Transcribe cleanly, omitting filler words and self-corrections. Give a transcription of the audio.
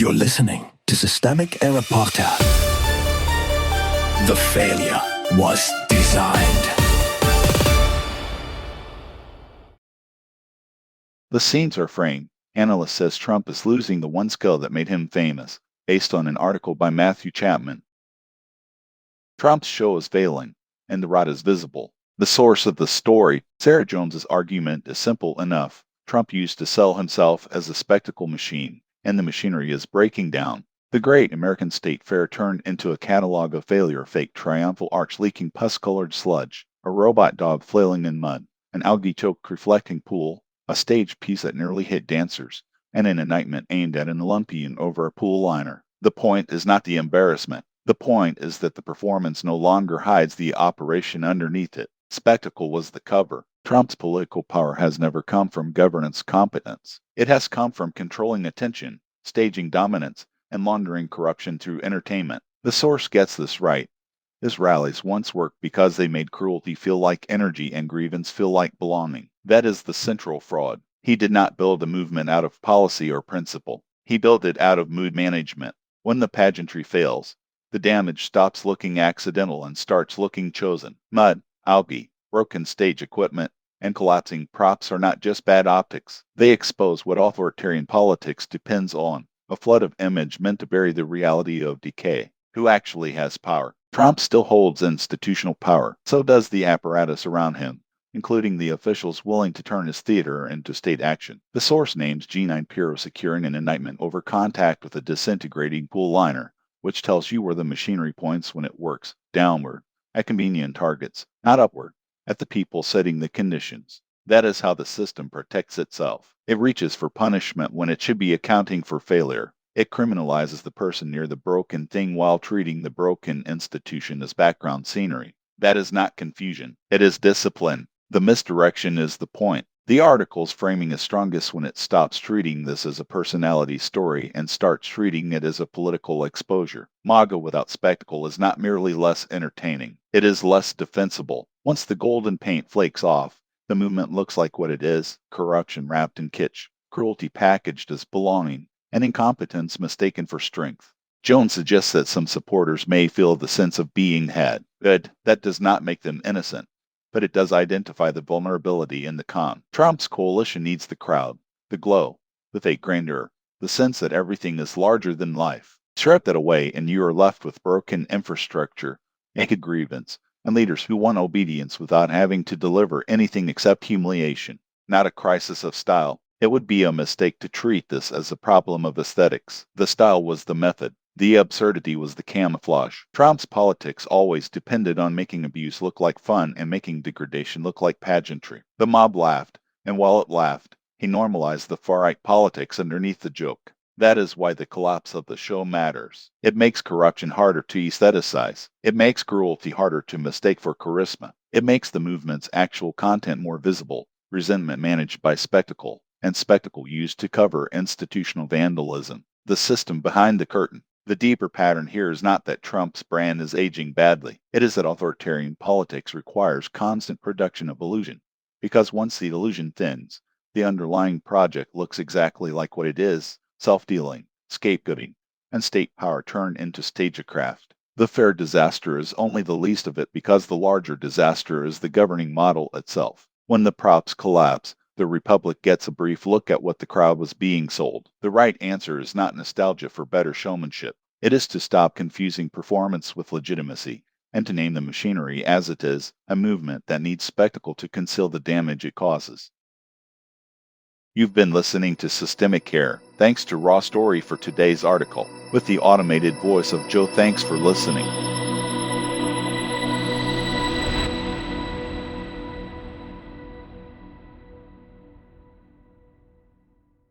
You're listening to Systemic Error Podcast. The failure was designed. The scenes are fraying. Analyst says Trump is losing the one skill that made him famous, based on an article by Matthew Chapman. Trump's show is failing, and the rot is visible. The source of the story, Sarah Jones's argument, is simple enough. Trump used to sell himself as a spectacle machine, and the machinery is breaking down. The great American state fair turned into a catalog of failure: fake triumphal arch leaking pus-colored sludge, a robot dog flailing in mud, an algae-choked reflecting pool, a stage piece that nearly hit dancers, and an indictment aimed at an Olympian over a pool liner. The point is not the embarrassment. The point is that the performance no longer hides the operation underneath it. Spectacle was the cover. Trump's political power has never come from governance competence. It has come from controlling attention, staging dominance, and laundering corruption through entertainment. The source gets this right. His rallies once worked because they made cruelty feel like energy and grievance feel like belonging. That is the central fraud. He did not build a movement out of policy or principle. He built it out of mood management. When the pageantry fails, the damage stops looking accidental and starts looking chosen. Mud, algae, broken stage equipment, and collapsing props are not just bad optics. They expose what authoritarian politics depends on: a flood of image meant to bury the reality of decay. Who actually has power? Trump still holds institutional power. So does the apparatus around him, including the officials willing to turn his theater into state action. The source names G9 Bureau securing an indictment over contact with a disintegrating pool liner, which tells you where the machinery points when it works: downward, at convenient targets, not upward, at the people setting the conditions. That is how the system protects itself. It reaches for punishment when it should be accounting for failure. It criminalizes the person near the broken thing while treating the broken institution as background scenery. That is not confusion. It is discipline. The misdirection is the point. The article's framing is strongest when it stops treating this as a personality story and starts treating it as a political exposure. MAGA without spectacle is not merely less entertaining. It is less defensible. Once the golden paint flakes off, the movement looks like what it is: corruption wrapped in kitsch, cruelty packaged as belonging, and incompetence mistaken for strength. Jones suggests that some supporters may feel the sense of being had. Good, that does not make them innocent, but it does identify the vulnerability in the con. Trump's coalition needs the crowd, the glow, the fake grandeur, the sense that everything is larger than life. Strip that away and you are left with broken infrastructure, naked grievance, and leaders who want obedience without having to deliver anything except humiliation. Not a crisis of style. It would be a mistake to treat this as a problem of aesthetics. The style was the method. The absurdity was the camouflage. Trump's politics always depended on making abuse look like fun and making degradation look like pageantry. The mob laughed, and while it laughed, he normalized the far-right politics underneath the joke. That is why the collapse of the show matters. It makes corruption harder to aestheticize. It makes cruelty harder to mistake for charisma. It makes the movement's actual content more visible: resentment managed by spectacle, and spectacle used to cover institutional vandalism. The system behind the curtain. The deeper pattern here is not that Trump's brand is aging badly. It is that authoritarian politics requires constant production of illusion, because once the illusion thins, the underlying project looks exactly like what it is: self-dealing, scapegoating, and state power turned into stagecraft. The fair disaster is only the least of it, because the larger disaster is the governing model itself. When the props collapse, the Republic gets a brief look at what the crowd was being sold. The right answer is not nostalgia for better showmanship. It is to stop confusing performance with legitimacy, and to name the machinery as it is: a movement that needs spectacle to conceal the damage it causes. You've been listening to Systemic Care. Thanks to Raw Story for today's article, with the automated voice of Joe. Thanks for listening.